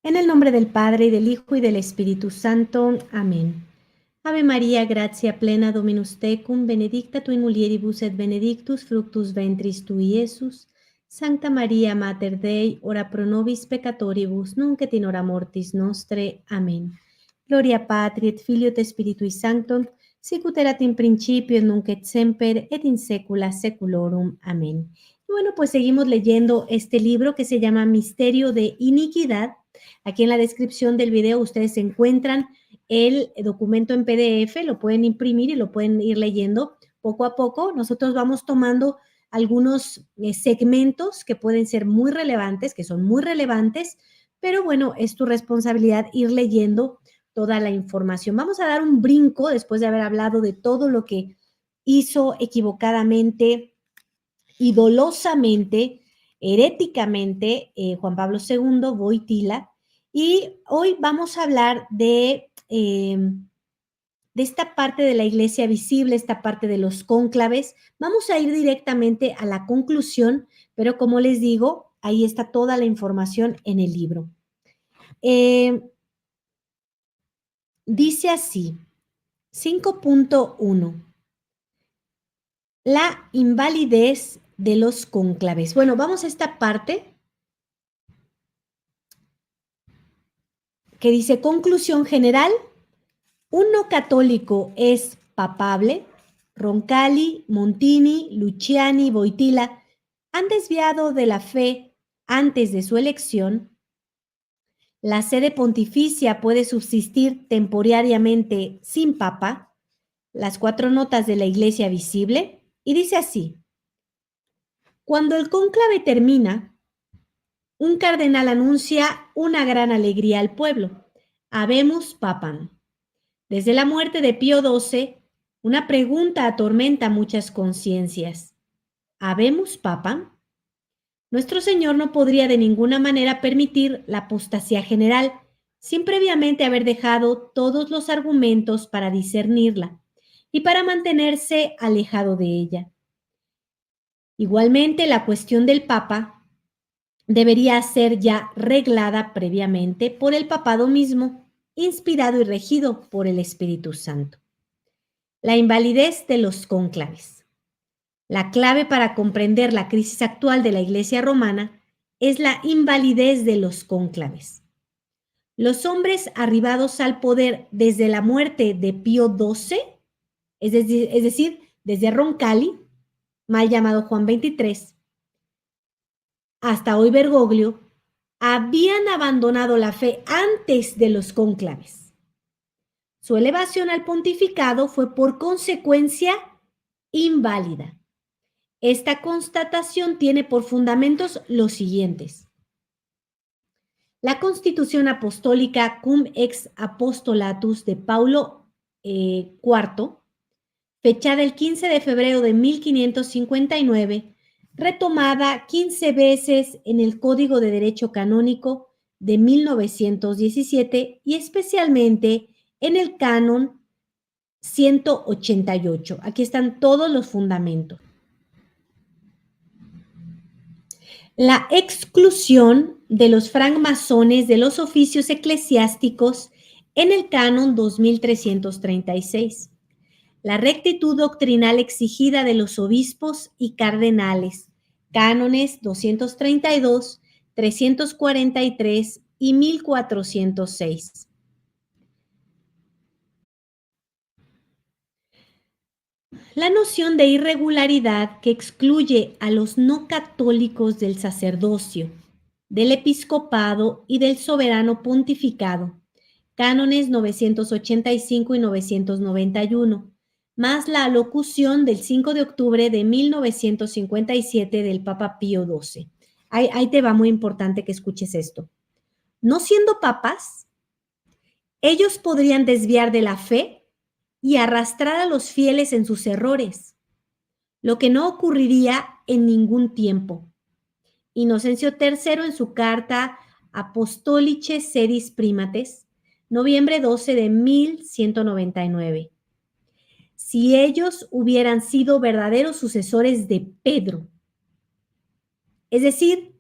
En el nombre del Padre, y del Hijo, y del Espíritu Santo. Amén. Ave María, gratia plena, Dominus tecum, benedicta tu in mulieribus et benedictus fructus ventris tui, Iesus. Sancta Maria, Mater Dei, ora pro nobis peccatoribus, nunc et in hora mortis nostre. Amén. Gloria Patri et Filio et Spiritui Sancto, sic ut erat in principio, et nunc et semper, et in saecula saeculorum. Amén. Y bueno, pues seguimos leyendo este libro que se llama Misterio de Iniquidad. Aquí en la descripción del video ustedes encuentran el documento en PDF, lo pueden imprimir y lo pueden ir leyendo poco a poco. Nosotros vamos tomando algunos segmentos que pueden ser muy relevantes, que son muy relevantes, pero bueno, es tu responsabilidad ir leyendo toda la información. Vamos a dar un brinco después de haber hablado de todo lo que hizo equivocadamente y dolosamente, heréticamente, Juan Pablo II, Wojtyla. Y hoy vamos a hablar de esta parte de la iglesia visible, esta parte de los cónclaves. Vamos a ir directamente a la conclusión, pero como les digo, ahí está toda la información en el libro. Dice así, 5.1. La invalidez de los cónclaves. Bueno, vamos a esta parte que dice conclusión general. Un no católico es papable. Roncalli, Montini, Luciani, Wojtyla han desviado de la fe antes de su elección. La sede pontificia puede subsistir temporariamente sin papa. Las 4 notas de la iglesia visible. Y dice así: cuando el cónclave termina, un cardenal anuncia una gran alegría al pueblo. Habemus papam. Desde la muerte de Pío XII, una pregunta atormenta muchas conciencias. ¿Habemus papam? Nuestro Señor no podría de ninguna manera permitir la apostasía general, sin previamente haber dejado todos los argumentos para discernirla y para mantenerse alejado de ella. Igualmente, la cuestión del Papa debería ser ya reglada previamente por el papado mismo, inspirado y regido por el Espíritu Santo. La invalidez de los cónclaves. La clave para comprender la crisis actual de la Iglesia romana es la invalidez de los cónclaves. Los hombres arribados al poder desde la muerte de Pío XII, es decir, desde Roncalli, mal llamado Juan XXIII, hasta hoy Bergoglio, habían abandonado la fe antes de los cónclaves. Su elevación al pontificado fue por consecuencia inválida. Esta constatación tiene por fundamentos los siguientes. La Constitución Apostólica Cum Ex Apostolatus de Paulo IV, fechada el 15 de febrero de 1559, retomada 15 veces en el Código de Derecho Canónico de 1917 y especialmente en el Canon 188. Aquí están todos los fundamentos. La exclusión de los francmasones de los oficios eclesiásticos en el Canon 2336. La rectitud doctrinal exigida de los obispos y cardenales, cánones 232, 343 y 1406. La noción de irregularidad que excluye a los no católicos del sacerdocio, del episcopado y del soberano pontificado, cánones 985 y 991, más la alocución del 5 de octubre de 1957 del Papa Pío XII. Ahí te va, muy importante que escuches esto. No siendo papas, ellos podrían desviar de la fe y arrastrar a los fieles en sus errores, lo que no ocurriría en ningún tiempo. Inocencio III en su carta Apostolice Sedis Primates, noviembre 12 de 1199. Si ellos hubieran sido verdaderos sucesores de Pedro, es decir,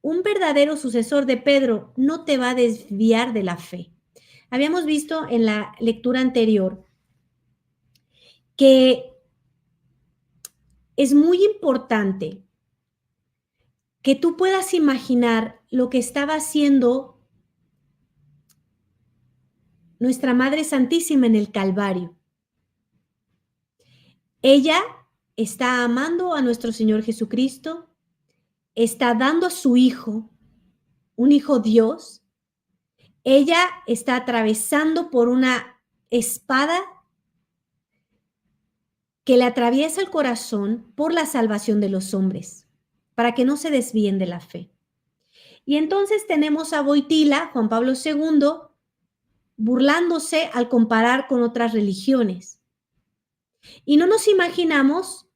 Un verdadero sucesor de Pedro no te va a desviar de la fe. Habíamos visto en la lectura anterior que es muy importante que tú puedas imaginar lo que estaba haciendo nuestra Madre Santísima en el Calvario. Ella está amando a nuestro Señor Jesucristo, está dando a su Hijo, un Hijo Dios. Ella está atravesando por una espada que le atraviesa el corazón por la salvación de los hombres, para que no se desvíen de la fe. Y entonces tenemos a Wojtyla, Juan Pablo II, burlándose al comparar con otras religiones. Y no nos imaginamos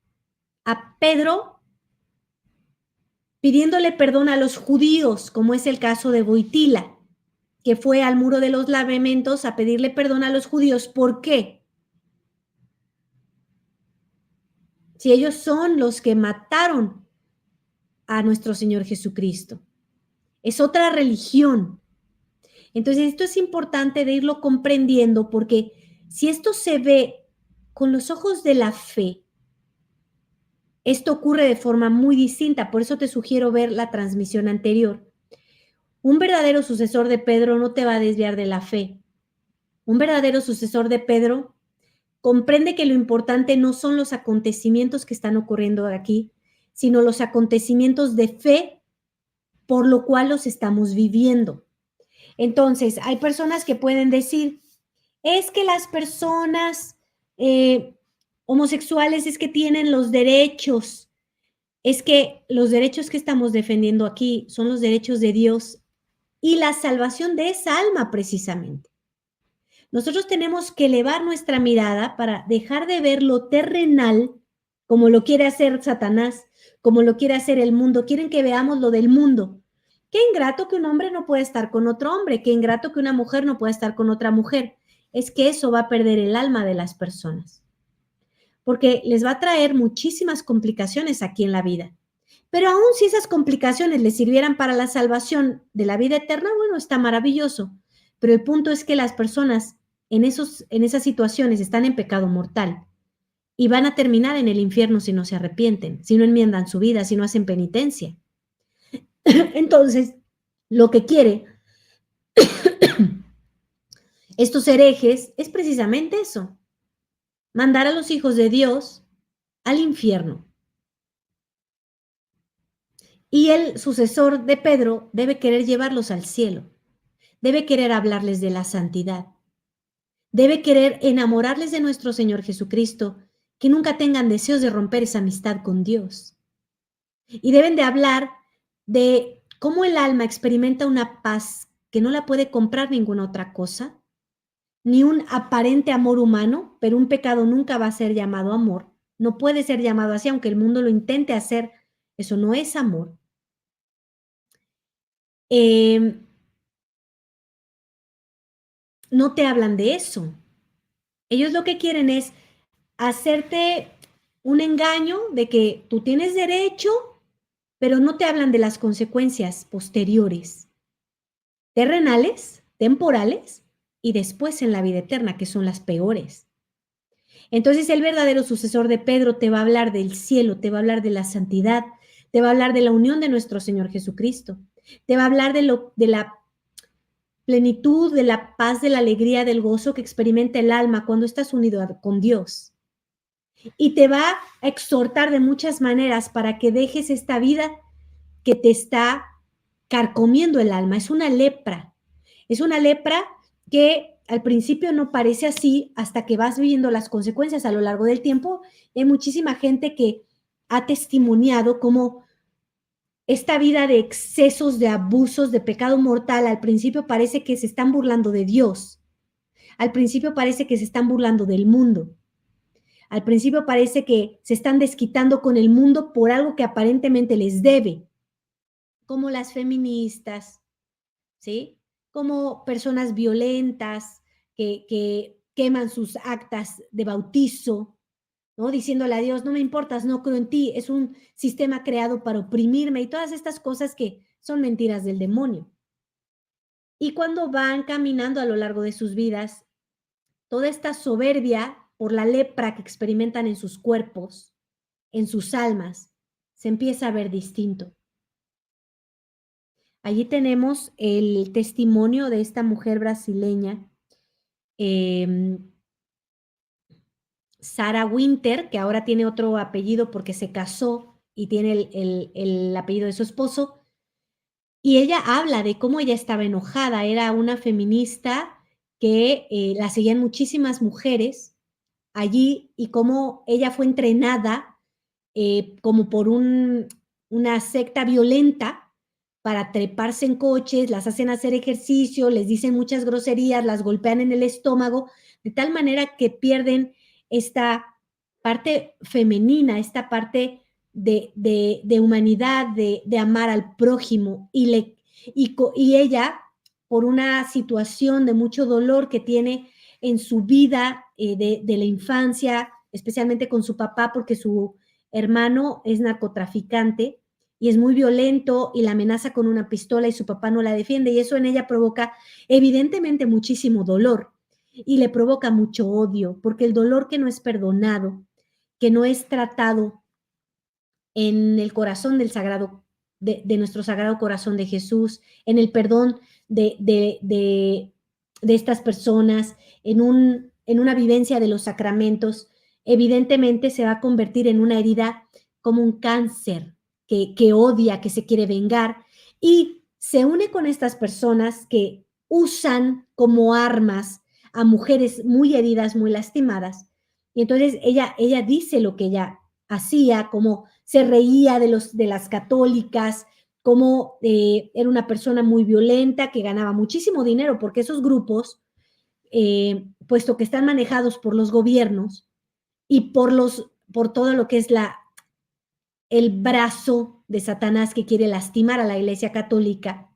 a Pedro pidiéndole perdón a los judíos, como es el caso de Wojtyla, que fue al Muro de los Lamentos a pedirle perdón a los judíos. ¿Por qué? Si ellos son los que mataron a nuestro Señor Jesucristo. Es otra religión. Entonces, esto es importante de irlo comprendiendo, porque si esto se ve con los ojos de la fe, esto ocurre de forma muy distinta. Por eso te sugiero ver la transmisión anterior. Un verdadero sucesor de Pedro no te va a desviar de la fe. Un verdadero sucesor de Pedro comprende que lo importante no son los acontecimientos que están ocurriendo aquí, sino los acontecimientos de fe por lo cual los estamos viviendo. Entonces, hay personas que pueden decir, es que las personas homosexuales es que tienen los derechos, es que los derechos que estamos defendiendo aquí son los derechos de Dios y la salvación de esa alma precisamente. Nosotros tenemos que elevar nuestra mirada para dejar de ver lo terrenal, como lo quiere hacer Satanás, como lo quiere hacer el mundo. Quieren que veamos lo del mundo. Qué ingrato que un hombre no puede estar con otro hombre, qué ingrato que una mujer no puede estar con otra mujer. Es que eso va a perder el alma de las personas, porque les va a traer muchísimas complicaciones aquí en la vida. Pero aún si esas complicaciones les sirvieran para la salvación de la vida eterna, bueno, está maravilloso. Pero el punto es que las personas en esas situaciones están en pecado mortal y van a terminar en el infierno si no se arrepienten, si no enmiendan su vida, si no hacen penitencia. Entonces, lo que quiere estos herejes es precisamente eso, mandar a los hijos de Dios al infierno. Y el sucesor de Pedro debe querer llevarlos al cielo, debe querer hablarles de la santidad, debe querer enamorarles de nuestro Señor Jesucristo, que nunca tengan deseos de romper esa amistad con Dios. Y deben de hablar de cómo el alma experimenta una paz que no la puede comprar ninguna otra cosa, ni un aparente amor humano, pero un pecado nunca va a ser llamado amor. No puede ser llamado así, aunque el mundo lo intente hacer. Eso no es amor. No te hablan de eso. Ellos lo que quieren es hacerte un engaño de que tú tienes derecho, pero no te hablan de las consecuencias posteriores, terrenales, temporales, y después en la vida eterna, que son las peores. Entonces el verdadero sucesor de Pedro te va a hablar del cielo, te va a hablar de la santidad, te va a hablar de la unión de nuestro Señor Jesucristo, te va a hablar de la plenitud, de la paz, de la alegría, del gozo que experimenta el alma cuando estás unido con Dios. Y te va a exhortar de muchas maneras para que dejes esta vida que te está carcomiendo el alma. Es una lepra que al principio no parece así hasta que vas viviendo las consecuencias a lo largo del tiempo. Hay muchísima gente que ha testimoniado cómo esta vida de excesos, de abusos, de pecado mortal, al principio parece que se están burlando de Dios. Al principio parece que se están burlando del mundo. Al principio parece que se están desquitando con el mundo por algo que aparentemente les debe, como las feministas, ¿sí? Como personas violentas que queman sus actas de bautizo, ¿no? Diciéndole a Dios, no me importas, no creo en ti, es un sistema creado para oprimirme y todas estas cosas que son mentiras del demonio. Y cuando van caminando a lo largo de sus vidas, toda esta soberbia por la lepra que experimentan en sus cuerpos, en sus almas, se empieza a ver distinto. Allí tenemos el testimonio de esta mujer brasileña, Sarah Winter, que ahora tiene otro apellido porque se casó y tiene el apellido de su esposo. Y ella habla de cómo ella estaba enojada, era una feminista que la seguían muchísimas mujeres allí y cómo ella fue entrenada como por una secta violenta para treparse en coches, las hacen hacer ejercicio, les dicen muchas groserías, las golpean en el estómago, de tal manera que pierden esta parte femenina, esta parte de humanidad, de amar al prójimo, y ella, por una situación de mucho dolor que tiene en su vida de la infancia, especialmente con su papá, porque su hermano es narcotraficante y es muy violento y la amenaza con una pistola y su papá no la defiende, y eso en ella provoca evidentemente muchísimo dolor y le provoca mucho odio, porque el dolor que no es perdonado, que no es tratado en el corazón del sagrado, de nuestro sagrado corazón de Jesús, en el perdón de estas personas, en una vivencia de los sacramentos, evidentemente se va a convertir en una herida como un cáncer que odia, que se quiere vengar, y se une con estas personas que usan como armas a mujeres muy heridas, muy lastimadas. Y entonces ella dice lo que ella hacía, cómo se reía de las católicas, cómo era una persona muy violenta, que ganaba muchísimo dinero, porque esos grupos, puesto que están manejados por los gobiernos y por todo lo que es el brazo de Satanás que quiere lastimar a la Iglesia Católica.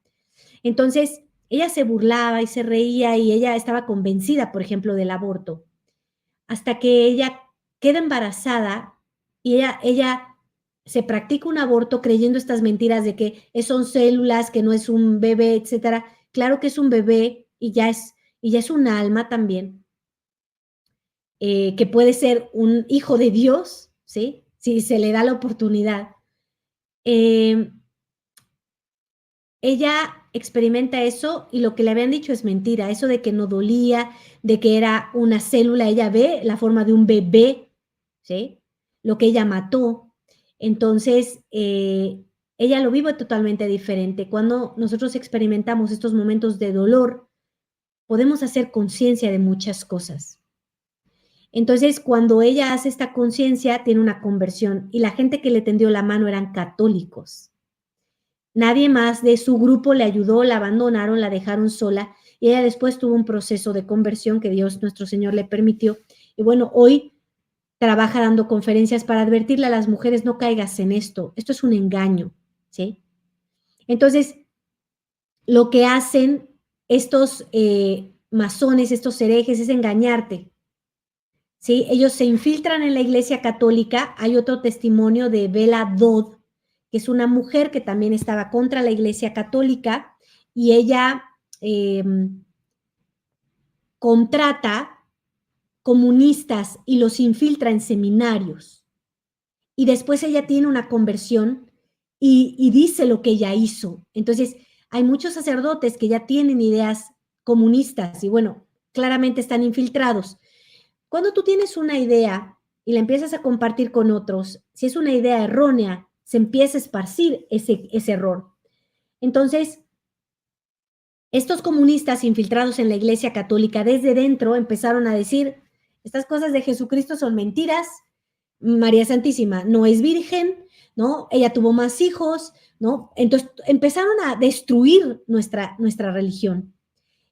Entonces, ella se burlaba y se reía y ella estaba convencida, por ejemplo, del aborto, hasta que ella queda embarazada y ella se practica un aborto creyendo estas mentiras de que son células, que no es un bebé, etcétera. Claro que es un bebé y ya es un alma también, que puede ser un hijo de Dios, ¿sí? Si se le da la oportunidad. Ella experimenta eso y lo que le habían dicho es mentira, eso de que no dolía, de que era una célula, ella ve la forma de un bebé, ¿sí? Lo que ella mató. Entonces, ella lo vive totalmente diferente. Cuando nosotros experimentamos estos momentos de dolor, podemos hacer conciencia de muchas cosas. Entonces, cuando ella hace esta conciencia, tiene una conversión y la gente que le tendió la mano eran católicos. Nadie más de su grupo le ayudó, la abandonaron, la dejaron sola y ella después tuvo un proceso de conversión que Dios nuestro Señor le permitió. Y bueno, hoy trabaja dando conferencias para advertirle a las mujeres, no caigas en esto es un engaño, ¿sí? Entonces, lo que hacen estos masones, estos herejes, es engañarte, ¿sí? Ellos se infiltran en la Iglesia Católica. Hay otro testimonio de Bella Dodd, que es una mujer que también estaba contra la Iglesia Católica y ella contrata comunistas y los infiltra en seminarios. Y después ella tiene una conversión y dice lo que ella hizo. Entonces, hay muchos sacerdotes que ya tienen ideas comunistas y bueno, claramente están infiltrados. Cuando tú tienes una idea y la empiezas a compartir con otros, si es una idea errónea, se empieza a esparcir ese error. Entonces, estos comunistas infiltrados en la Iglesia Católica desde dentro empezaron a decir, estas cosas de Jesucristo son mentiras, María Santísima no es virgen, ¿no? Ella tuvo más hijos, ¿no? Entonces empezaron a destruir nuestra religión.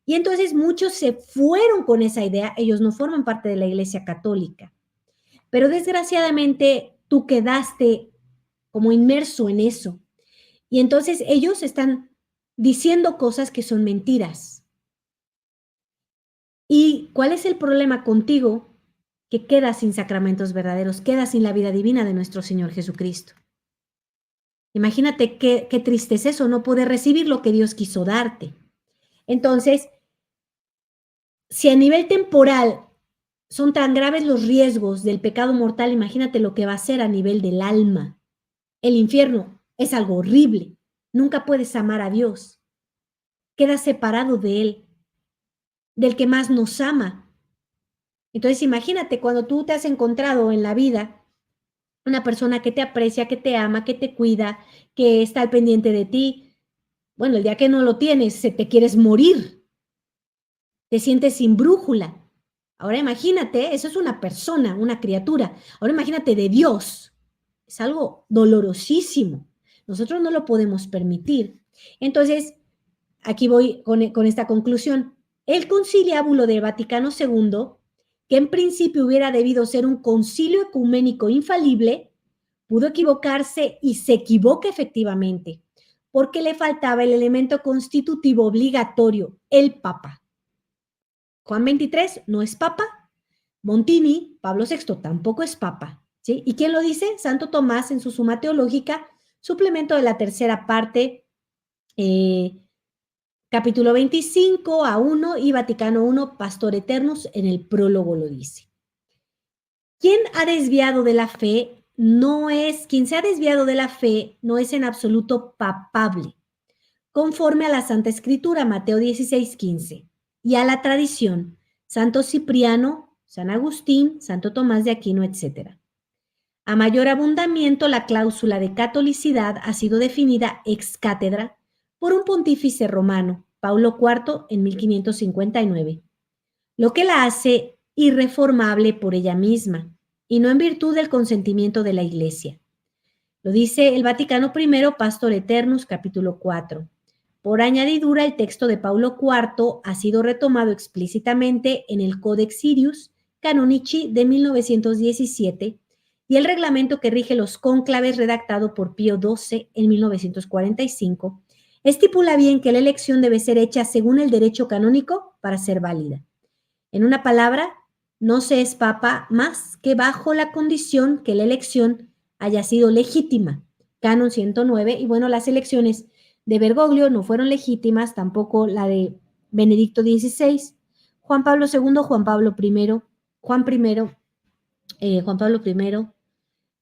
Y entonces muchos se fueron con esa idea, ellos no forman parte de la Iglesia Católica. Pero desgraciadamente tú quedaste como inmerso en eso. Y entonces ellos están diciendo cosas que son mentiras. ¿Y cuál es el problema contigo? Que quedas sin sacramentos verdaderos, quedas sin la vida divina de nuestro Señor Jesucristo. Imagínate qué triste es eso, no poder recibir lo que Dios quiso darte. Entonces, si a nivel temporal son tan graves los riesgos del pecado mortal, imagínate lo que va a ser a nivel del alma. El infierno es algo horrible. Nunca puedes amar a Dios. Quedas separado de Él, del que más nos ama. Entonces, imagínate cuando tú te has encontrado en la vida una persona que te aprecia, que te ama, que te cuida, que está al pendiente de ti. Bueno, el día que no lo tienes, se te quieres morir. Te sientes sin brújula. Ahora imagínate, eso es una persona, una criatura. Ahora imagínate de Dios. Es algo dolorosísimo. Nosotros no lo podemos permitir. Entonces, aquí voy con esta conclusión. El conciliábulo del Vaticano II, que en principio hubiera debido ser un concilio ecuménico infalible, pudo equivocarse y se equivoca efectivamente, porque le faltaba el elemento constitutivo obligatorio, el Papa. Juan XXIII no es Papa, Montini, Pablo VI, tampoco es Papa. ¿Sí? ¿Y quién lo dice? Santo Tomás en su Suma Teológica, suplemento de la tercera parte, capítulo 25 a 1 y Vaticano I, Pastor Eternus, en el prólogo lo dice. Quien ha desviado de la fe quien se ha desviado de la fe no es en absoluto papable, conforme a la Santa Escritura, Mateo 16:15, y a la tradición, Santo Cipriano, San Agustín, Santo Tomás de Aquino, etc. A mayor abundamiento, la cláusula de catolicidad ha sido definida ex cátedra por un pontífice romano, Paulo IV, en 1559, lo que la hace irreformable por ella misma y no en virtud del consentimiento de la Iglesia. Lo dice el Vaticano I, Pastor Eternus, capítulo 4. Por añadidura, el texto de Paulo IV ha sido retomado explícitamente en el Codex Sirius Canonici de 1917 y el reglamento que rige los cónclaves redactado por Pío XII en 1945 estipula bien que la elección debe ser hecha según el derecho canónico para ser válida. En una palabra, no se es papa más que bajo la condición que la elección haya sido legítima. Canon 109, y bueno, las elecciones de Bergoglio no fueron legítimas, tampoco la de Benedicto XVI, Juan Pablo II, Juan Pablo I, Juan Pablo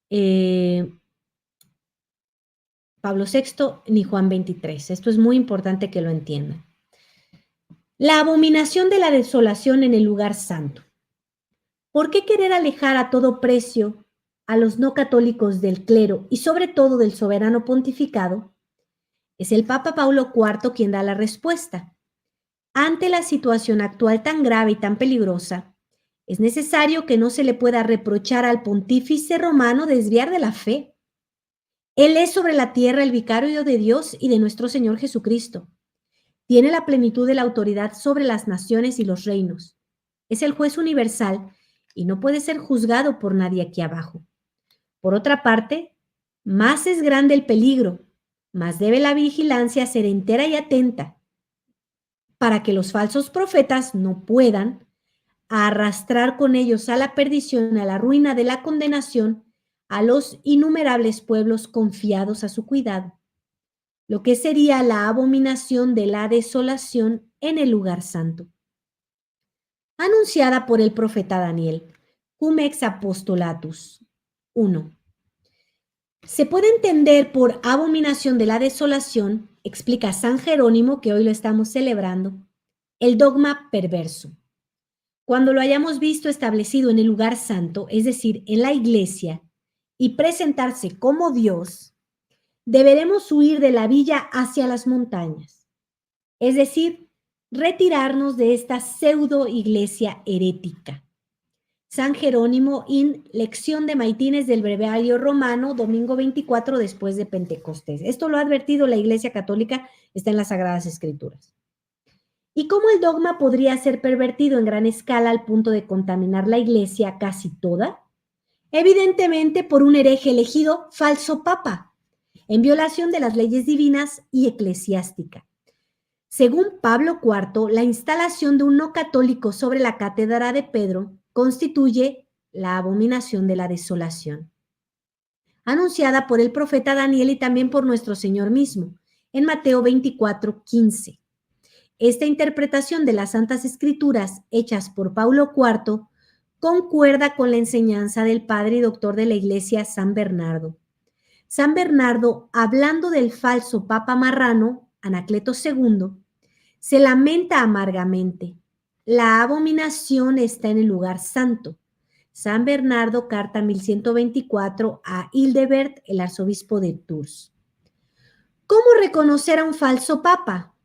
I, Pablo VI, ni Juan XXIII. Esto es muy importante que lo entiendan. La abominación de la desolación en el lugar santo. ¿Por qué querer alejar a todo precio a los no católicos del clero y sobre todo del soberano pontificado? Es el Papa Paulo IV quien da la respuesta. Ante la situación actual tan grave y tan peligrosa, es necesario que no se le pueda reprochar al pontífice romano desviar de la fe. Él es sobre la tierra el vicario de Dios y de nuestro Señor Jesucristo. Tiene la plenitud de la autoridad sobre las naciones y los reinos. Es el juez universal y no puede ser juzgado por nadie aquí abajo. Por otra parte, más es grande el peligro, más debe la vigilancia ser entera y atenta para que los falsos profetas no puedan arrastrar con ellos a la perdición, a la ruina de la condenación, a los innumerables pueblos confiados a su cuidado, lo que sería la abominación de la desolación en el lugar santo. Anunciada por el profeta Daniel, cum ex apostolatus. 1. Se puede entender por abominación de la desolación, explica San Jerónimo, que hoy lo estamos celebrando, el dogma perverso. Cuando lo hayamos visto establecido en el lugar santo, es decir, en la iglesia, y presentarse como Dios, deberemos huir de la villa hacia las montañas, es decir, retirarnos de esta pseudo iglesia herética. San Jerónimo in Lección de Maitines del Breviario Romano, domingo 24 después de Pentecostés. Esto lo ha advertido la Iglesia Católica, está en las Sagradas Escrituras. ¿Y cómo el dogma podría ser pervertido en gran escala al punto de contaminar la Iglesia casi toda? Evidentemente por un hereje elegido falso papa, en violación de las leyes divinas y eclesiástica. Según Pablo IV, la instalación de un no católico sobre la cátedra de Pedro constituye la abominación de la desolación. anunciada por el profeta Daniel y también por nuestro Señor mismo, en Mateo 24:15. Esta interpretación de las Santas Escrituras hechas por Paulo IV concuerda con la enseñanza del padre y doctor de la Iglesia San Bernardo. San Bernardo, hablando del falso Papa marrano, Anacleto II, se lamenta amargamente. La abominación está en el lugar santo. San Bernardo, carta 1124 a Hildebert, el arzobispo de Tours. ¿Cómo reconocer a un falso papa?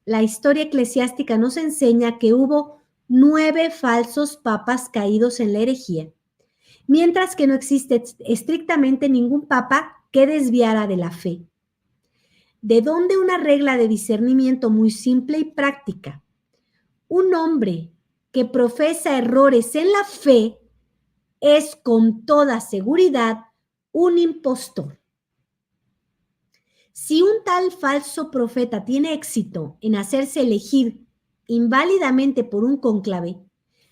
La historia eclesiástica nos enseña que hubo 9 falsos papas caídos en la herejía, mientras que no existe estrictamente ningún papa que desviara de la fe. ¿De dónde una regla de discernimiento muy simple y práctica? Un hombre que profesa errores en la fe es con toda seguridad un impostor. Si un tal falso profeta tiene éxito en hacerse elegir inválidamente por un cónclave,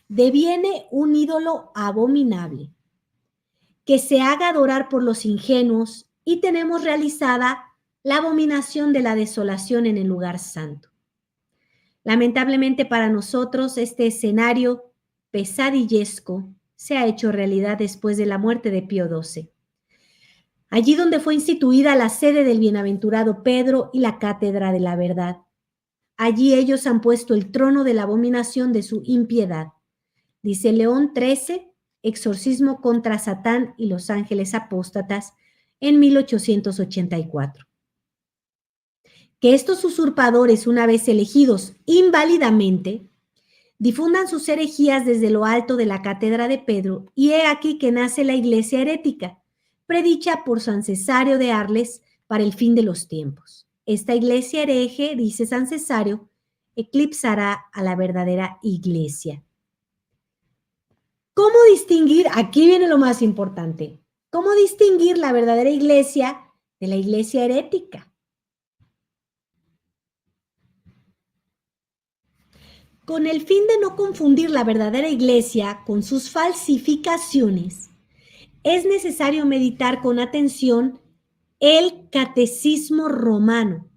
deviene un ídolo abominable, que se haga adorar por los ingenuos, y tenemos realizada la abominación de la desolación en el lugar santo. Lamentablemente para nosotros, este escenario pesadillesco se ha hecho realidad después de la muerte de Pío XII. Allí donde fue instituida la sede del bienaventurado Pedro y la cátedra de la verdad. Allí ellos han puesto el trono de la abominación de su impiedad. Dice León XIII, Exorcismo contra Satán y los ángeles apóstatas, en 1884. Que estos usurpadores, una vez elegidos inválidamente, difundan sus herejías desde lo alto de la cátedra de Pedro, y he aquí que nace la iglesia herética, predicha por San Cesario de Arles para el fin de los tiempos. Esta iglesia hereje, dice San Cesario, eclipsará a la verdadera iglesia. ¿Cómo distinguir? Aquí viene lo más importante. ¿Cómo distinguir la verdadera iglesia de la iglesia herética? Con el fin de no confundir la verdadera iglesia con sus falsificaciones, es necesario meditar con atención el Catecismo Romano.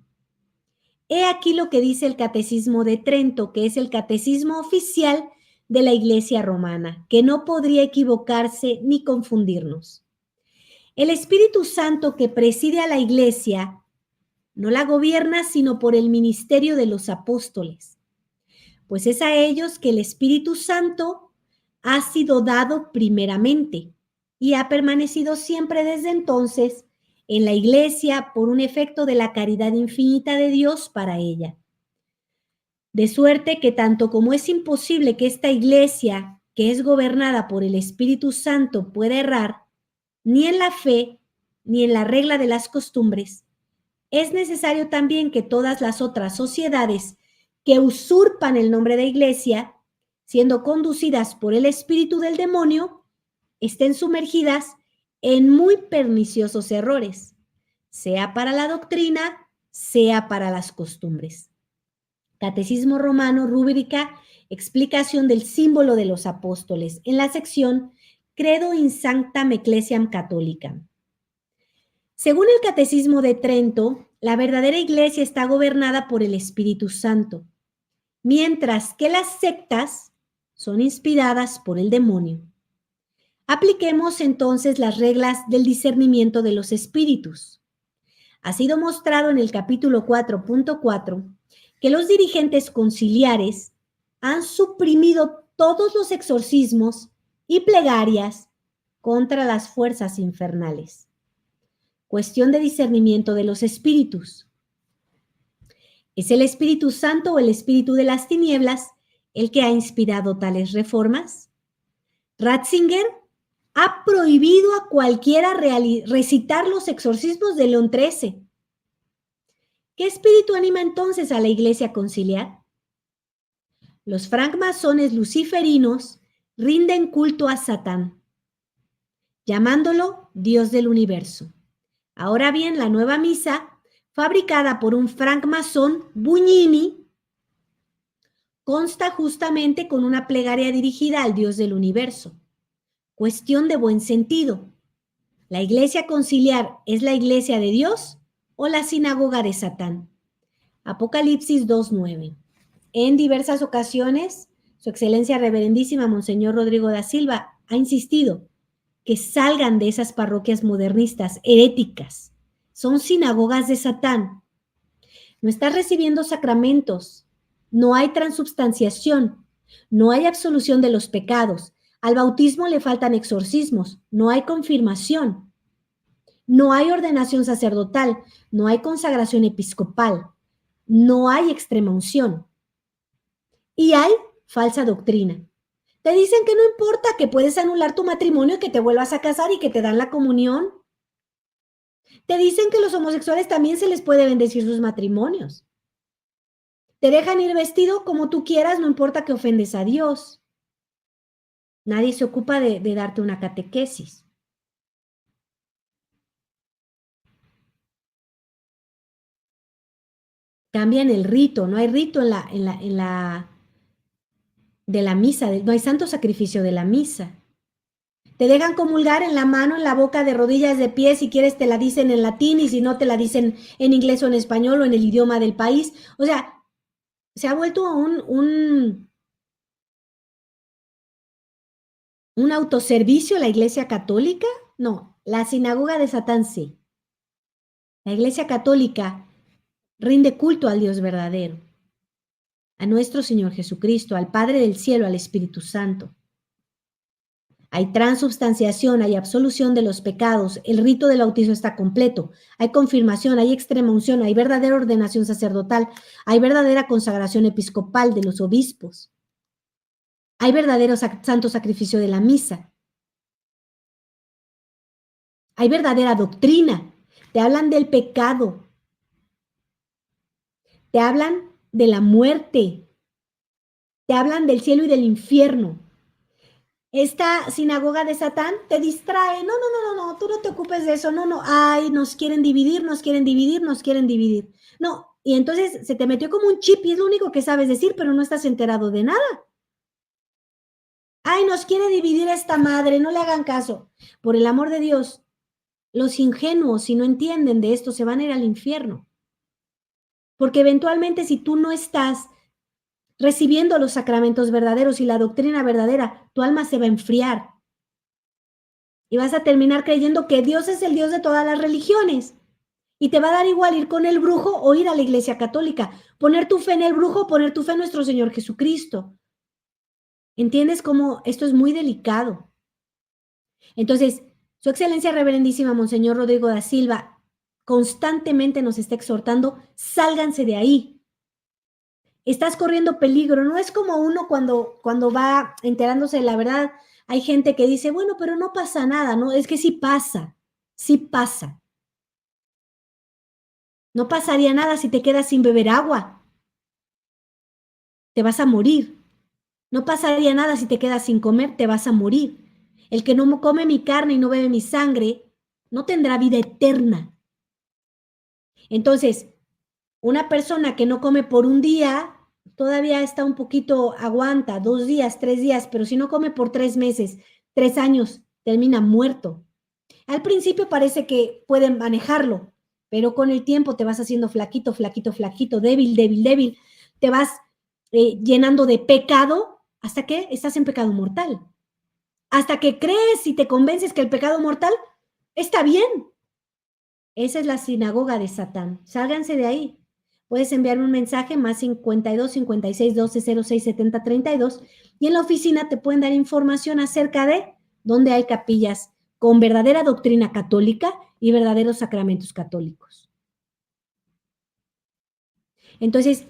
He aquí lo que dice el Catecismo de Trento, que es el catecismo oficial de la Iglesia romana, que no podría equivocarse ni confundirnos. El Espíritu Santo que preside a la Iglesia no la gobierna sino por el ministerio de los apóstoles, pues es a ellos que el Espíritu Santo ha sido dado primeramente y ha permanecido siempre desde entonces en la Iglesia por un efecto de la caridad infinita de Dios para ella. De suerte que tanto como es imposible que esta Iglesia, que es gobernada por el Espíritu Santo, pueda errar, ni en la fe, ni en la regla de las costumbres, es necesario también que todas las otras sociedades que usurpan el nombre de Iglesia, siendo conducidas por el espíritu del demonio, estén sumergidas en muy perniciosos errores, sea para la doctrina, sea para las costumbres. Catecismo Romano, rúbrica, explicación del símbolo de los apóstoles, en la sección Credo in Sanctam Ecclesiam Catholicam. Según el Catecismo de Trento, la verdadera iglesia está gobernada por el Espíritu Santo, mientras que las sectas son inspiradas por el demonio. Apliquemos entonces las reglas del discernimiento de los espíritus. Ha sido mostrado en el capítulo 4.4 que los dirigentes conciliares han suprimido todos los exorcismos y plegarias contra las fuerzas infernales. Cuestión de discernimiento de los espíritus. ¿Es el Espíritu Santo o el espíritu de las tinieblas el que ha inspirado tales reformas? Ratzinger ha prohibido a cualquiera recitar los exorcismos de León XIII. ¿Qué espíritu anima entonces a la iglesia conciliar? Los francmasones luciferinos rinden culto a Satán, llamándolo Dios del universo. Ahora bien, la nueva misa, fabricada por un francmasón, Bugnini, consta justamente con una plegaria dirigida al Dios del universo. Cuestión de buen sentido. ¿La iglesia conciliar es la iglesia de Dios o la sinagoga de Satán? Apocalipsis 2:9. En diversas ocasiones, Su Excelencia Reverendísima Monseñor Rodrigo da Silva ha insistido que salgan de esas parroquias modernistas, heréticas. Son sinagogas de Satán. No estás recibiendo sacramentos, no hay transubstanciación, no hay absolución de los pecados. Al bautismo le faltan exorcismos, no hay confirmación, no hay ordenación sacerdotal, no hay consagración episcopal, no hay extrema unción y hay falsa doctrina. Te dicen que no importa, que puedes anular tu matrimonio, que te vuelvas a casar y que te dan la comunión. Te dicen que los homosexuales también se les puede bendecir sus matrimonios. Te dejan ir vestido como tú quieras, no importa que ofendes a Dios. Nadie se ocupa de darte una catequesis. Cambian el rito, no hay rito de la misa, no hay santo sacrificio de la misa. Te dejan comulgar en la mano, en la boca, de rodillas, de pie, si quieres te la dicen en latín y si no te la dicen en inglés o en español o en el idioma del país. O sea, se ha vuelto un autoservicio la Iglesia Católica. No, la sinagoga de Satán sí. La Iglesia Católica rinde culto al Dios verdadero, a nuestro Señor Jesucristo, al Padre del cielo, al Espíritu Santo. Hay transubstanciación, hay absolución de los pecados, el rito del bautizo está completo, hay confirmación, hay extrema unción, hay verdadera ordenación sacerdotal, hay verdadera consagración episcopal de los obispos, hay verdadero santo sacrificio de la misa, hay verdadera doctrina, te hablan del pecado, te hablan de la muerte, te hablan del cielo y del infierno. Esta sinagoga de Satán te distrae. No, no, no, no, no, tú no te ocupes de eso. No, no, ay, nos quieren dividir, nos quieren dividir, nos quieren dividir. No, y entonces se te metió como un chip y es lo único que sabes decir, pero no estás enterado de nada. Ay, nos quiere dividir esta madre, no le hagan caso. Por el amor de Dios, los ingenuos, si no entienden de esto, se van a ir al infierno. Porque eventualmente si tú no estás recibiendo los sacramentos verdaderos y la doctrina verdadera, tu alma se va a enfriar. Y vas a terminar creyendo que Dios es el Dios de todas las religiones. Y te va a dar igual ir con el brujo o ir a la iglesia católica. Poner tu fe en el brujo o poner tu fe en nuestro Señor Jesucristo. ¿Entiendes cómo esto es muy delicado? Entonces, Su Excelencia Reverendísima Monseñor Rodrigo da Silva constantemente nos está exhortando, sálganse de ahí. Estás corriendo peligro. No es como uno cuando va enterándose de la verdad. Hay gente que dice, bueno, pero no pasa nada, ¿no? Es que sí pasa, sí pasa. No pasaría nada si te quedas sin beber agua. Te vas a morir. No pasaría nada si te quedas sin comer, te vas a morir. El que no come mi carne y no bebe mi sangre, no tendrá vida eterna. Entonces, una persona que no come por un día, todavía está un poquito, aguanta, 2 días, 3 días, pero si no come por 3 meses, 3 años, termina muerto. Al principio parece que pueden manejarlo, pero con el tiempo te vas haciendo flaquito, flaquito, flaquito, débil, débil, débil. Te vas llenando de pecado hasta que estás en pecado mortal. Hasta que crees y te convences que el pecado mortal está bien. Esa es la sinagoga de Satán. Sálganse de ahí. Puedes enviarme un mensaje más 52 56 12 06 70 32 y en la oficina te pueden dar información acerca de dónde hay capillas con verdadera doctrina católica y verdaderos sacramentos católicos. Entonces,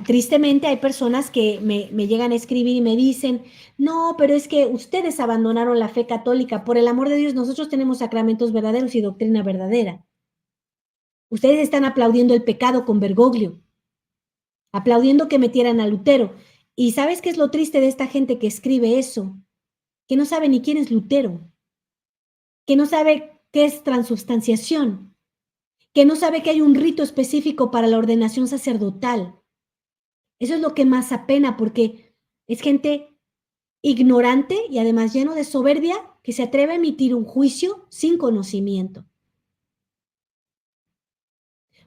tristemente hay personas que me llegan a escribir y me dicen, no, pero es que ustedes abandonaron la fe católica. Por el amor de Dios, nosotros tenemos sacramentos verdaderos y doctrina verdadera. Ustedes están aplaudiendo el pecado con Bergoglio, aplaudiendo que metieran a Lutero. ¿Y sabes qué es lo triste de esta gente que escribe eso? Que no sabe ni quién es Lutero, que no sabe qué es transubstanciación, que no sabe que hay un rito específico para la ordenación sacerdotal. Eso es lo que más apena, porque es gente ignorante y además lleno de soberbia que se atreve a emitir un juicio sin conocimiento.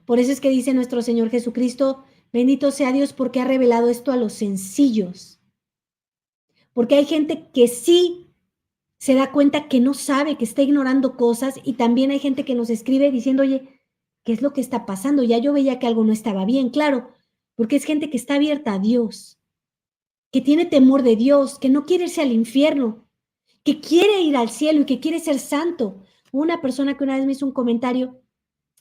Por eso es que dice nuestro Señor Jesucristo, bendito sea Dios porque ha revelado esto a los sencillos. Porque hay gente que sí se da cuenta que no sabe, que está ignorando cosas, y también hay gente que nos escribe diciendo, oye, ¿qué es lo que está pasando? Ya yo veía que algo no estaba bien, claro, porque es gente que está abierta a Dios, que tiene temor de Dios, que no quiere irse al infierno, que quiere ir al cielo y que quiere ser santo. Una persona que una vez me hizo un comentario,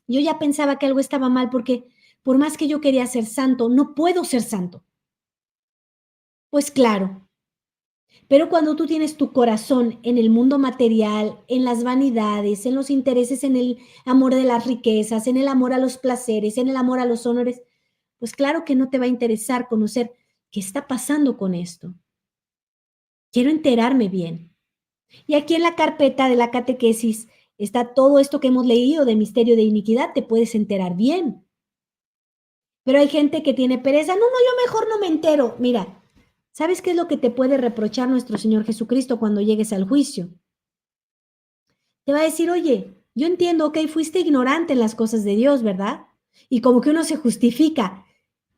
yo ya pensaba que algo estaba mal porque por más que yo quería ser santo, no puedo ser santo. Pues claro, pero cuando tú tienes tu corazón en el mundo material, en las vanidades, en los intereses, en el amor de las riquezas, en el amor a los placeres, en el amor a los honores, pues claro que no te va a interesar conocer qué está pasando con esto. Quiero enterarme bien. Y aquí en la carpeta de la catequesis está todo esto que hemos leído de misterio de iniquidad, te puedes enterar bien. Pero hay gente que tiene pereza, no, yo mejor no me entero. Mira, ¿sabes qué es lo que te puede reprochar nuestro Señor Jesucristo cuando llegues al juicio? Te va a decir, oye, yo entiendo, ok, fuiste ignorante en las cosas de Dios, ¿verdad? Y como que uno se justifica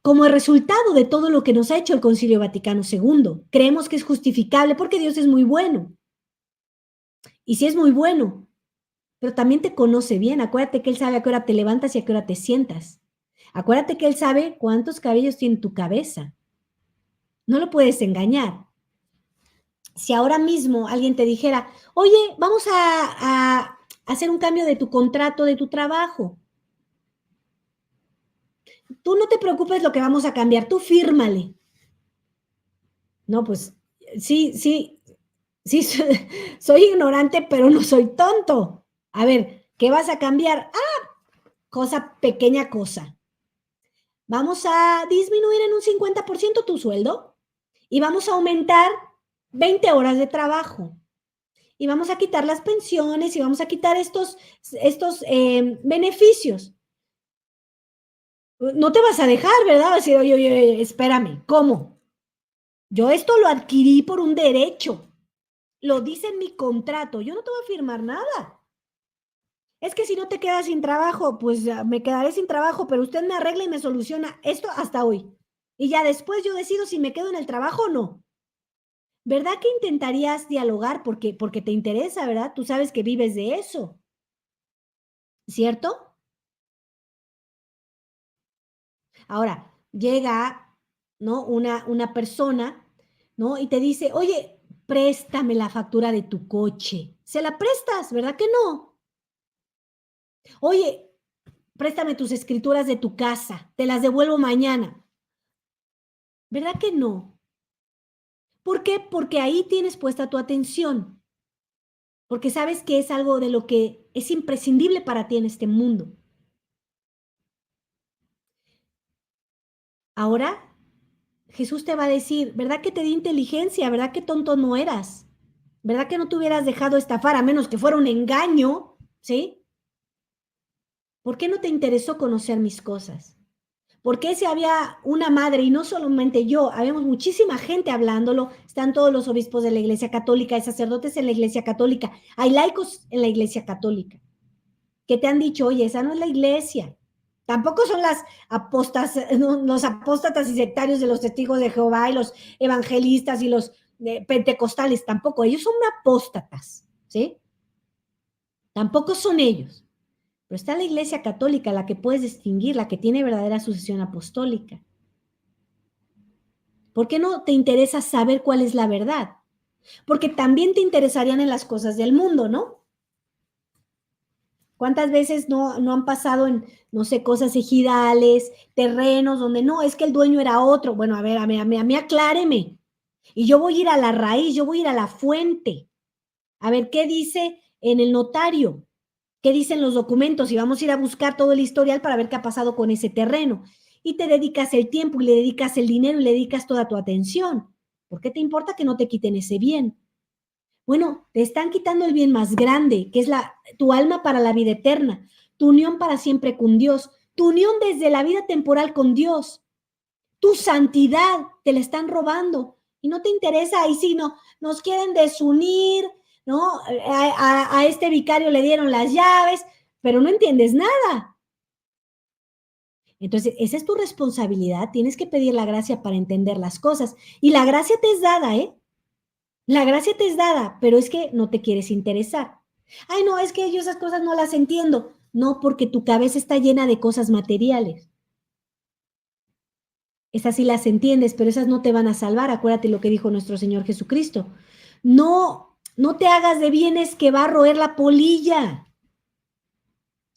como el resultado de todo lo que nos ha hecho el Concilio Vaticano II. Creemos que es justificable porque Dios es muy bueno. Y sí es muy bueno, pero también te conoce bien. Acuérdate que Él sabe a qué hora te levantas y a qué hora te sientas. Acuérdate que Él sabe cuántos cabellos tiene tu cabeza. No lo puedes engañar. Si ahora mismo alguien te dijera, oye, vamos a hacer un cambio de tu contrato, de tu trabajo. Tú no te preocupes lo que vamos a cambiar, tú fírmale. No, pues sí, soy ignorante, pero no soy tonto. A ver, ¿qué vas a cambiar? Pequeña cosa. Vamos a disminuir en un 50% tu sueldo y vamos a aumentar 20 horas de trabajo. Y vamos a quitar las pensiones y vamos a quitar estos beneficios. No te vas a dejar, ¿verdad? Vas a decir, oye, espérame, ¿cómo? Yo esto lo adquirí por un derecho. Lo dice en mi contrato. Yo no te voy a firmar nada. Es que si no te quedas sin trabajo, pues me quedaré sin trabajo, pero usted me arregla y me soluciona esto hasta hoy. Y ya después yo decido si me quedo en el trabajo o no. ¿Verdad que intentarías dialogar porque te interesa, verdad? Tú sabes que vives de eso, ¿cierto? Ahora, llega, ¿no? Una persona, ¿no? Y te dice, oye, préstame la factura de tu coche. Se la prestas, ¿verdad que no? Oye, préstame tus escrituras de tu casa, te las devuelvo mañana. ¿Verdad que no? ¿Por qué? Porque ahí tienes puesta tu atención, porque sabes que es algo de lo que es imprescindible para ti en este mundo. Ahora, Jesús te va a decir, ¿verdad que te di inteligencia? ¿Verdad que tonto no eras? ¿Verdad que no te hubieras dejado estafar a menos que fuera un engaño? ¿Sí? ¿Por qué no te interesó conocer mis cosas? ¿Por qué si había una madre, y no solamente yo, habíamos muchísima gente hablándolo, están todos los obispos de la Iglesia Católica, hay sacerdotes en la Iglesia Católica, hay laicos en la Iglesia Católica, que te han dicho, oye, esa no es la Iglesia. Tampoco son las los apóstatas y sectarios de los testigos de Jehová y los evangelistas y los pentecostales, tampoco, ellos son apóstatas, ¿sí? Tampoco son ellos. Pero está la Iglesia Católica, la que puedes distinguir, la que tiene verdadera sucesión apostólica. ¿Por qué no te interesa saber cuál es la verdad? Porque también te interesarían en las cosas del mundo, ¿no? ¿Cuántas veces no han pasado en, no sé, cosas ejidales, terrenos, donde no, es que el dueño era otro? Bueno, a ver, a mí acláreme. Y yo voy a ir a la raíz, yo voy a ir a la fuente. A ver, ¿qué dice en el notario? ¿Qué dicen los documentos? Y vamos a ir a buscar todo el historial para ver qué ha pasado con ese terreno. Y te dedicas el tiempo y le dedicas el dinero y le dedicas toda tu atención. ¿Por qué te importa que no te quiten ese bien? Bueno, te están quitando el bien más grande, que es tu alma para la vida eterna, tu unión para siempre con Dios, tu unión desde la vida temporal con Dios, tu santidad, te la están robando. Y no te interesa, ahí sí, no, nos quieren desunir, ¿no? A este vicario le dieron las llaves, pero no entiendes nada. Entonces, esa es tu responsabilidad. Tienes que pedir la gracia para entender las cosas. Y la gracia te es dada, ¿eh? La gracia te es dada, pero es que no te quieres interesar. Ay, no, es que yo esas cosas no las entiendo. No, porque tu cabeza está llena de cosas materiales. Esas sí las entiendes, pero esas no te van a salvar. Acuérdate lo que dijo nuestro Señor Jesucristo. No te hagas de bienes que va a roer la polilla.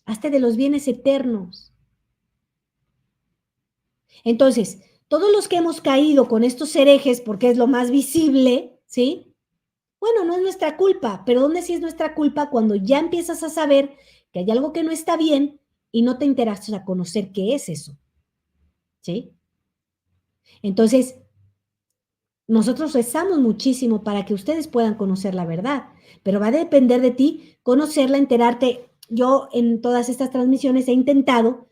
Hazte de los bienes eternos. Entonces, todos los que hemos caído con estos herejes, porque es lo más visible, ¿sí? Bueno, no es nuestra culpa, pero ¿dónde sí es nuestra culpa? Cuando ya empiezas a saber que hay algo que no está bien y no te interesas a conocer qué es eso, ¿sí? Entonces, nosotros rezamos muchísimo para que ustedes puedan conocer la verdad, pero va a depender de ti conocerla, enterarte. Yo en todas estas transmisiones he intentado,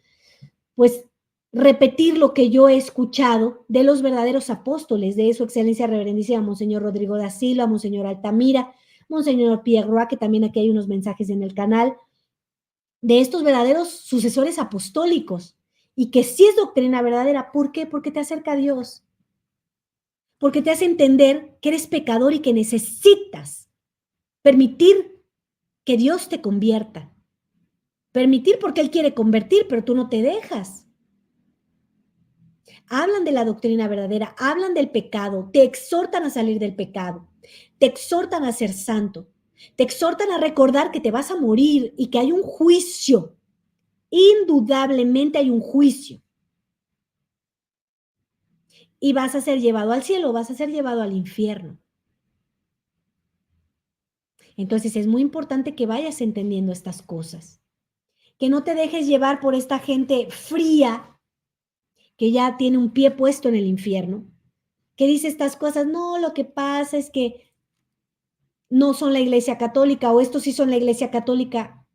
pues, repetir lo que yo he escuchado de los verdaderos apóstoles, de su excelencia reverendísima Monseñor Rodrigo da Silva, Monseñor Altamira, Monseñor Pierre Roy, que también aquí hay unos mensajes en el canal, de estos verdaderos sucesores apostólicos, y que sí es doctrina verdadera. ¿Por qué? Porque te acerca a Dios, porque te hace entender que eres pecador y que necesitas permitir que Dios te convierta. Permitir porque Él quiere convertir, pero tú no te dejas. Hablan de la doctrina verdadera, hablan del pecado, te exhortan a salir del pecado, te exhortan a ser santo, te exhortan a recordar que te vas a morir y que hay un juicio. Indudablemente hay un juicio. Y vas a ser llevado al cielo, vas a ser llevado al infierno. Entonces es muy importante que vayas entendiendo estas cosas, que no te dejes llevar por esta gente fría que ya tiene un pie puesto en el infierno, que dice estas cosas. No, lo que pasa es que no son la Iglesia Católica, o estos sí son la Iglesia Católica,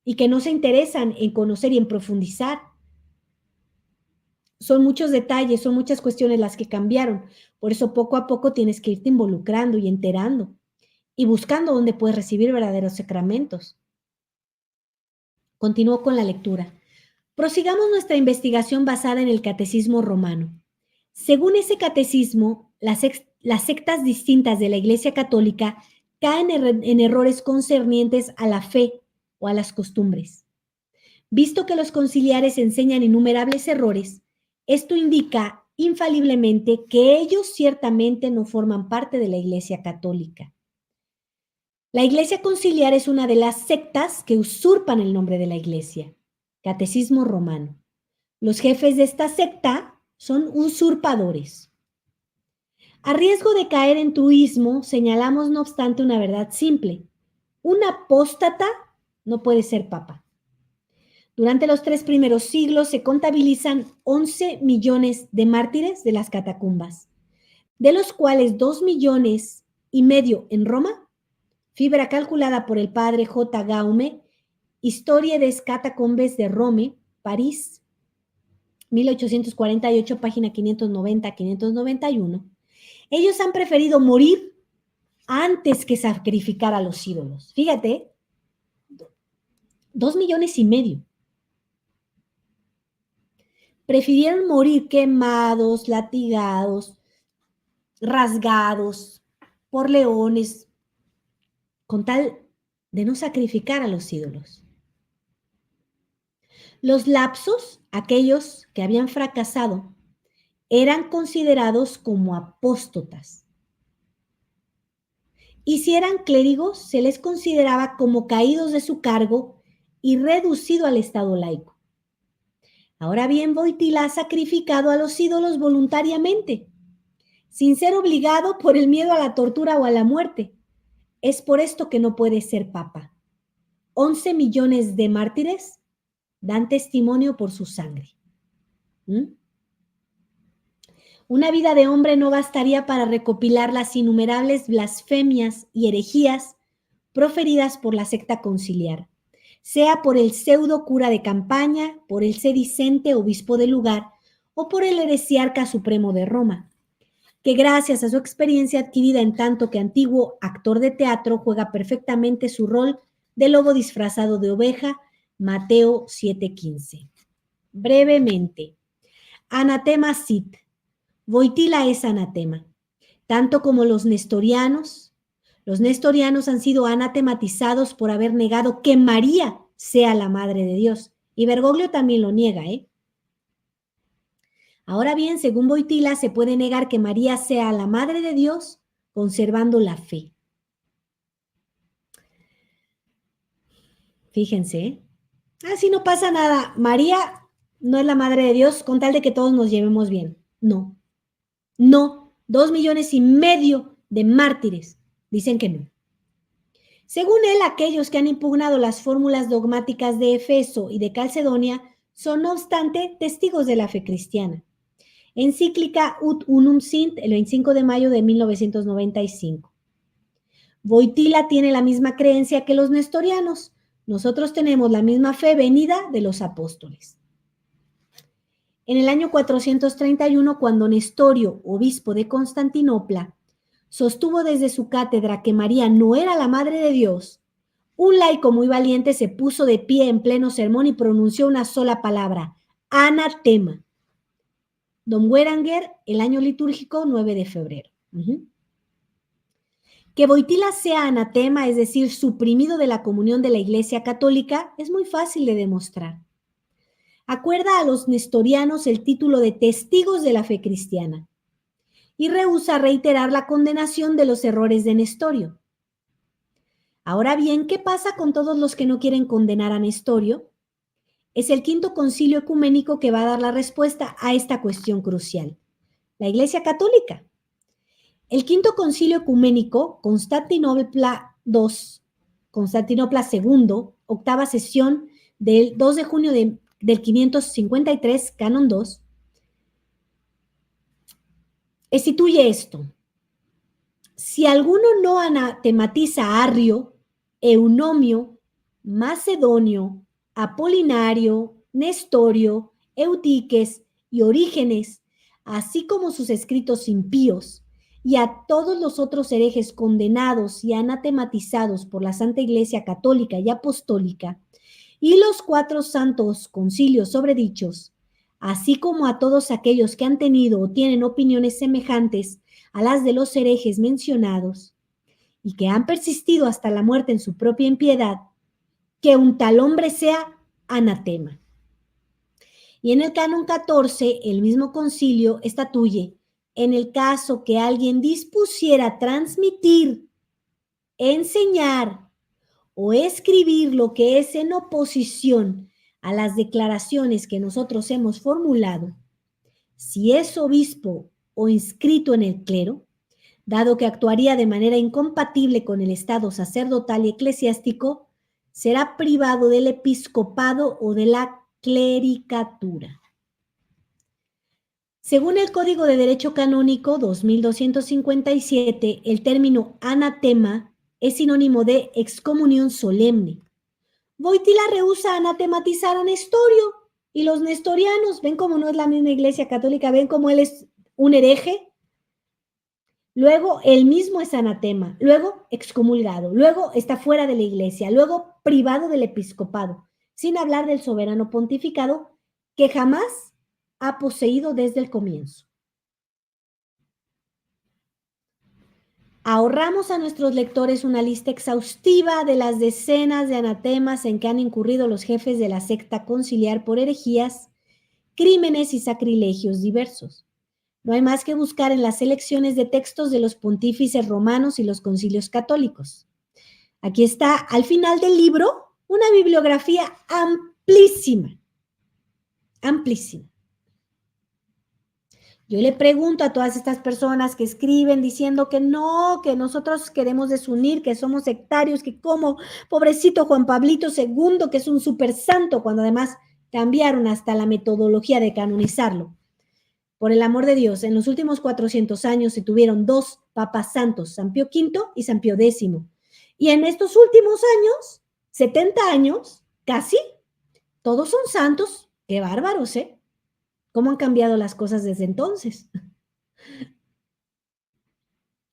y que no se interesan en conocer y en profundizar. Son muchos detalles, son muchas cuestiones las que cambiaron. Por eso poco a poco tienes que irte involucrando y enterando y buscando dónde puedes recibir verdaderos sacramentos. Continúo con la lectura. Prosigamos nuestra investigación basada en el Catecismo Romano. Según ese catecismo, las sectas distintas de la Iglesia Católica caen en errores concernientes a la fe o a las costumbres. Visto que los conciliares enseñan innumerables errores, esto indica infaliblemente que ellos ciertamente no forman parte de la Iglesia Católica. La Iglesia Conciliar es una de las sectas que usurpan el nombre de la Iglesia. Catecismo Romano. Los jefes de esta secta son usurpadores. A riesgo de caer en truismo, señalamos no obstante una verdad simple. Un apóstata no puede ser papa. Durante los 3 primeros siglos se contabilizan 11 millones de mártires de las catacumbas, de los cuales 2,5 millones en Roma, fibra calculada por el padre J. Gaume, Historia des Catacombes de Rome, París, 1848, página 590-591. Ellos han preferido morir antes que sacrificar a los ídolos. Fíjate, 2,5 millones. Prefirieron morir quemados, latigados, rasgados por leones, con tal de no sacrificar a los ídolos. Los lapsos, aquellos que habían fracasado, eran considerados como apóstatas. Y si eran clérigos, se les consideraba como caídos de su cargo y reducido al estado laico. Ahora bien, Wojtyla ha sacrificado a los ídolos voluntariamente, sin ser obligado por el miedo a la tortura o a la muerte. Es por esto que no puede ser papa. 11 millones de mártires dan testimonio por su sangre. Una vida de hombre no bastaría para recopilar las innumerables blasfemias y herejías proferidas por la secta conciliar, sea por el pseudo cura de campaña, por el sedicente obispo del lugar o por el heresiarca supremo de Roma. que gracias a su experiencia adquirida en tanto que antiguo actor de teatro juega perfectamente su rol de lobo disfrazado de oveja, Mateo 7:15. Brevemente, anatema sit. Voitila es anatema, tanto como los nestorianos. Los nestorianos han sido anatematizados por haber negado que María sea la madre de Dios. Y Bergoglio también lo niega, ¿eh? Ahora bien, según Voitila, se puede negar que María sea la madre de Dios conservando la fe. Fíjense, ¿eh? Así no pasa nada. María no es la madre de Dios con tal de que todos nos llevemos bien. No, no. 2,5 millones de mártires dicen que no. Según él, aquellos que han impugnado las fórmulas dogmáticas de Efeso y de Calcedonia son, no obstante, testigos de la fe cristiana. Encíclica Ut Unum Sint, el 25 de mayo de 1995. Voitila tiene la misma creencia que los nestorianos. Nosotros tenemos la misma fe venida de los apóstoles. En el año 431, cuando Nestorio, obispo de Constantinopla, sostuvo desde su cátedra que María no era la madre de Dios, un laico muy valiente se puso de pie en pleno sermón y pronunció una sola palabra: anatema. Don Weranger, el año litúrgico 9 de febrero. Que Voitila sea anatema, es decir, suprimido de la comunión de la Iglesia Católica, es muy fácil de demostrar. Acuerda a los nestorianos el título de testigos de la fe cristiana y rehúsa reiterar la condenación de los errores de Nestorio. Ahora bien, ¿qué pasa con todos los que no quieren condenar a Nestorio? Es el Quinto Concilio Ecuménico que va a dar la respuesta a esta cuestión crucial. La Iglesia Católica. El Quinto Concilio Ecuménico, Constantinopla II, octava sesión del 2 de junio del 553, Canon 2, instituye esto. Si alguno no anatematiza a Arrio, Eunomio, Macedonio, Apolinario, Nestorio, Eutiques y Orígenes, así como sus escritos impíos, y a todos los otros herejes condenados y anatematizados por la Santa Iglesia Católica y Apostólica, y los 4 santos concilios sobredichos, así como a todos aquellos que han tenido o tienen opiniones semejantes a las de los herejes mencionados, y que han persistido hasta la muerte en su propia impiedad, que un tal hombre sea anatema. Y en el canon 14, el mismo concilio estatuye: en el caso que alguien dispusiera transmitir, enseñar o escribir lo que es en oposición a las declaraciones que nosotros hemos formulado, si es obispo o inscrito en el clero, dado que actuaría de manera incompatible con el estado sacerdotal y eclesiástico, será privado del episcopado o de la clericatura. Según el Código de Derecho Canónico 2257, el término anatema es sinónimo de excomunión solemne. Voitila rehúsa anatematizar a Nestorio, y los nestorianos ven como no es la misma Iglesia Católica, ven como él es un hereje. Luego él mismo es anatema, luego excomulgado, luego está fuera de la Iglesia, luego privado del episcopado, sin hablar del soberano pontificado que jamás ha poseído desde el comienzo. Ahorramos a nuestros lectores una lista exhaustiva de las decenas de anatemas en que han incurrido los jefes de la secta conciliar por herejías, crímenes y sacrilegios diversos. No hay más que buscar en las selecciones de textos de los pontífices romanos y los concilios católicos. Aquí está, al final del libro, una bibliografía amplísima, amplísima. Yo le pregunto a todas estas personas que escriben diciendo que no, que nosotros queremos desunir, que somos sectarios, que como pobrecito Juan Pablito II, que es un super santo, cuando además cambiaron hasta la metodología de canonizarlo. Por el amor de Dios, en los últimos 400 años se tuvieron 2 papas santos, San Pío V y San Pío X. Y en estos últimos años, 70 años, casi, todos son santos. Qué bárbaros, ¿eh? ¿Cómo han cambiado las cosas desde entonces?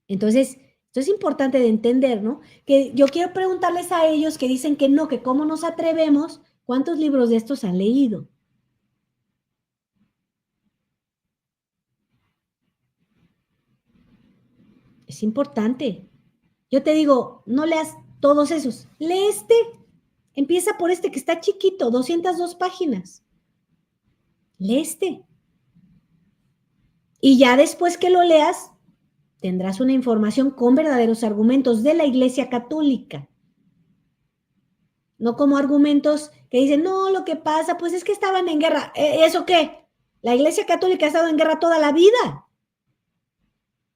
Entonces, esto es importante de entender, ¿no? Que yo quiero preguntarles a ellos que dicen que no, que cómo nos atrevemos, ¿cuántos libros de estos han leído? Es importante. Yo te digo, no leas todos esos, lee este. Empieza por este que está chiquito, 202 páginas. Lee este. Y ya después que lo leas, tendrás una información con verdaderos argumentos de la Iglesia Católica. No como argumentos que dicen, no, lo que pasa, pues es que estaban en guerra. ¿Eso qué? La Iglesia Católica ha estado en guerra toda la vida.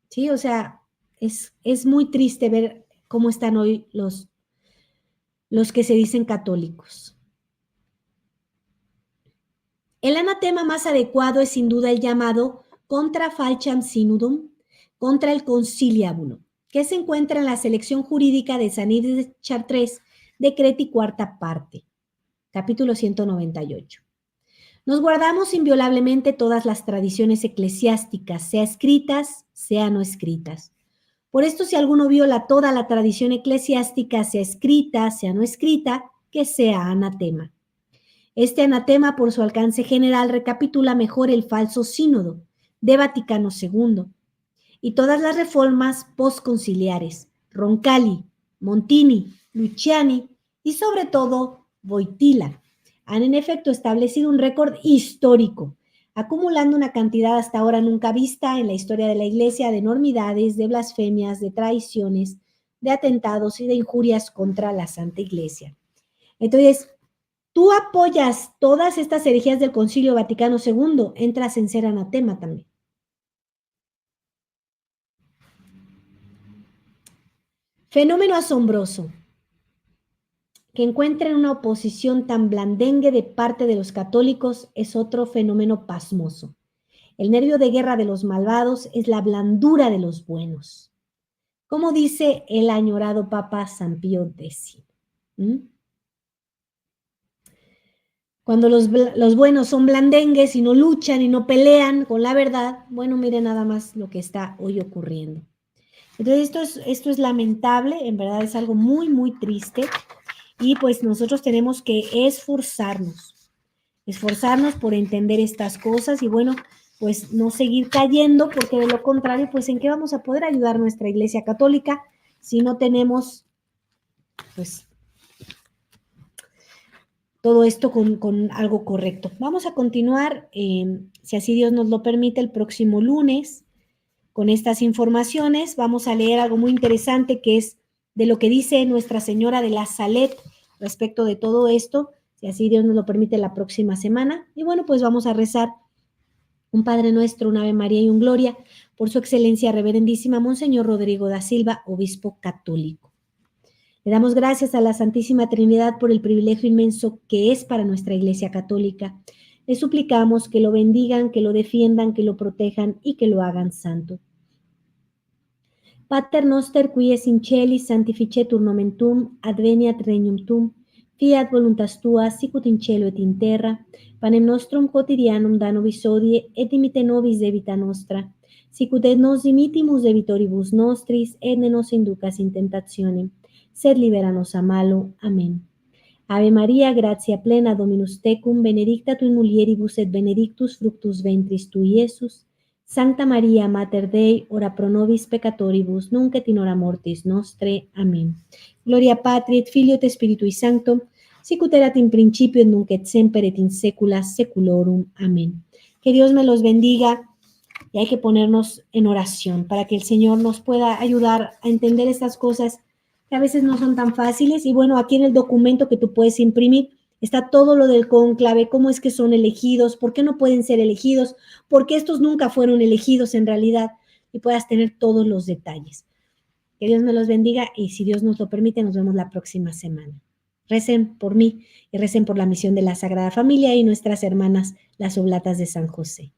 Sí, o sea, es muy triste ver cómo están hoy los que se dicen católicos. El anatema más adecuado es sin duda el llamado contra falciam synodum, contra el conciliábulo, que se encuentra en la selección jurídica de San Ives de Chartres, decreto y cuarta parte, capítulo 198. Nos guardamos inviolablemente todas las tradiciones eclesiásticas, sea escritas, sea no escritas. Por esto, si alguno viola toda la tradición eclesiástica, sea escrita, sea no escrita, que sea anatema. Este anatema, por su alcance general, recapitula mejor el falso sínodo de Vaticano II y todas las reformas postconciliares, Roncalli, Montini, Luciani y sobre todo Wojtyla, han en efecto establecido un récord histórico, acumulando una cantidad hasta ahora nunca vista en la historia de la Iglesia de enormidades, de blasfemias, de traiciones, de atentados y de injurias contra la Santa Iglesia. Entonces, tú apoyas todas estas herejías del Concilio Vaticano II, entras en ser anatema también. Fenómeno asombroso. Que encuentren una oposición tan blandengue de parte de los católicos es otro fenómeno pasmoso. El nervio de guerra de los malvados es la blandura de los buenos, como dice el añorado Papa San Pío X. Cuando los buenos son blandengues y no luchan y no pelean con la verdad, bueno, mire nada más lo que está hoy ocurriendo. Entonces esto es lamentable, en verdad es algo muy, muy triste. Y pues nosotros tenemos que esforzarnos por entender estas cosas y bueno, pues no seguir cayendo, porque de lo contrario, pues ¿en qué vamos a poder ayudar a nuestra Iglesia Católica si no tenemos, pues, todo esto con algo correcto? Vamos a continuar, si así Dios nos lo permite, el próximo lunes con estas informaciones. Vamos a leer algo muy interesante que es de lo que dice Nuestra Señora de la Salet respecto de todo esto, si así Dios nos lo permite la próxima semana. Y bueno, pues vamos a rezar un Padre Nuestro, un Ave María y un Gloria por su excelencia reverendísima Monseñor Rodrigo da Silva, obispo católico. Le damos gracias a la Santísima Trinidad por el privilegio inmenso que es para nuestra Iglesia Católica. Le suplicamos que lo bendigan, que lo defiendan, que lo protejan y que lo hagan santo. Pater noster qui es in celis sanctificetur nomen tuum, adveniat regnum tuum, fiat voluntas tua sicut in cielo et in terra, panem nostrum quotidianum da nobis hodie et dimite nobis debita nostra, sicut et nos dimitimus debitoribus nostris, et ne nos inducas in tentationem, sed libera nos a malo. Amén. Ave Maria, gratia plena Dominus tecum, benedicta tu in mulieribus et benedictus fructus ventris tui, Iesus. Sancta Maria, Mater Dei, ora pro nobis peccatoribus, nunc et in hora mortis nostre. Amén. Gloria Patri et Filio et Spiritui Sancto, sicut erat in principio et nunc et semper et in saecula saeculorum. Amén. Que Dios me los bendiga y hay que ponernos en oración para que el Señor nos pueda ayudar a entender estas cosas que a veces no son tan fáciles. Y bueno, aquí en el documento que tú puedes imprimir está todo lo del cónclave, cómo es que son elegidos, por qué no pueden ser elegidos, por qué estos nunca fueron elegidos en realidad, y puedas tener todos los detalles. Que Dios me los bendiga y si Dios nos lo permite, nos vemos la próxima semana. Recen por mí y recen por la misión de la Sagrada Familia y nuestras hermanas, las Oblatas de San José.